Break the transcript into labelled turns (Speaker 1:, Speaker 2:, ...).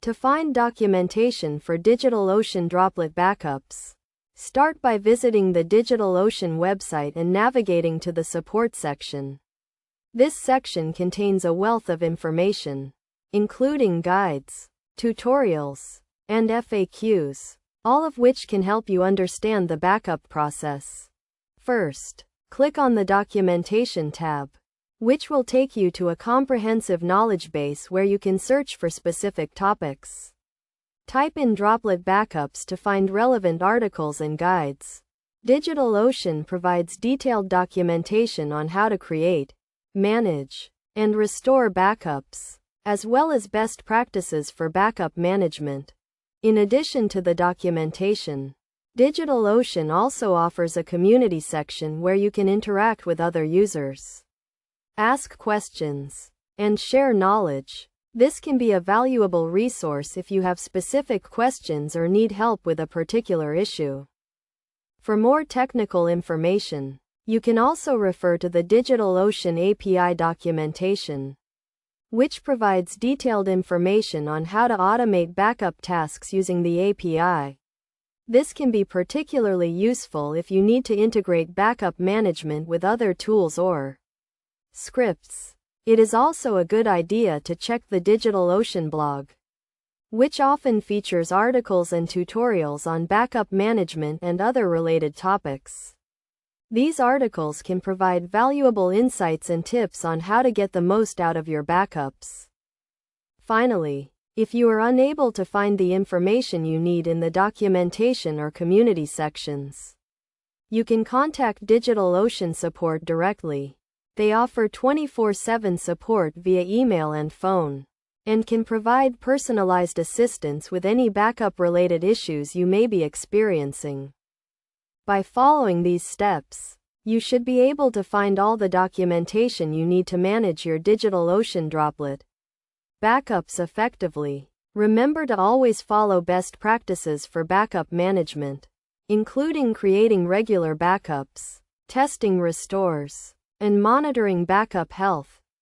Speaker 1: To find documentation for DigitalOcean Droplet backups, start by visiting the DigitalOcean website and navigating to the support section. This section contains a wealth of information, including guides, tutorials, and FAQs, all of which can help you understand the backup process. First, click on the Documentation tab, which will take you to a comprehensive knowledge base where you can search for specific topics. Type in Droplet backups to find relevant articles and guides. DigitalOcean provides detailed documentation on how to create, manage, and restore backups, as well as best practices for backup management. In addition to the documentation, DigitalOcean also offers a community section where you can interact with other users, ask questions, and share knowledge. This can be a valuable resource if you have specific questions or need help with a particular issue. For more technical information, you can also refer to the DigitalOcean API documentation, which provides detailed information on how to automate backup tasks using the API. This can be particularly useful if you need to integrate backup management with other tools or scripts. It is also a good idea to check the DigitalOcean blog, which often features articles and tutorials on backup management and other related topics. These articles can provide valuable insights and tips on how to get the most out of your backups. Finally, if you are unable to find the information you need in the documentation or community sections, you can contact DigitalOcean support directly. They offer 24/7 support via email and phone, and can provide personalized assistance with any backup-related issues you may be experiencing. By following these steps, you should be able to find all the documentation you need to manage your DigitalOcean Droplet backups effectively. Remember to always follow best practices for backup management, including creating regular backups, testing restores, and monitoring backup health.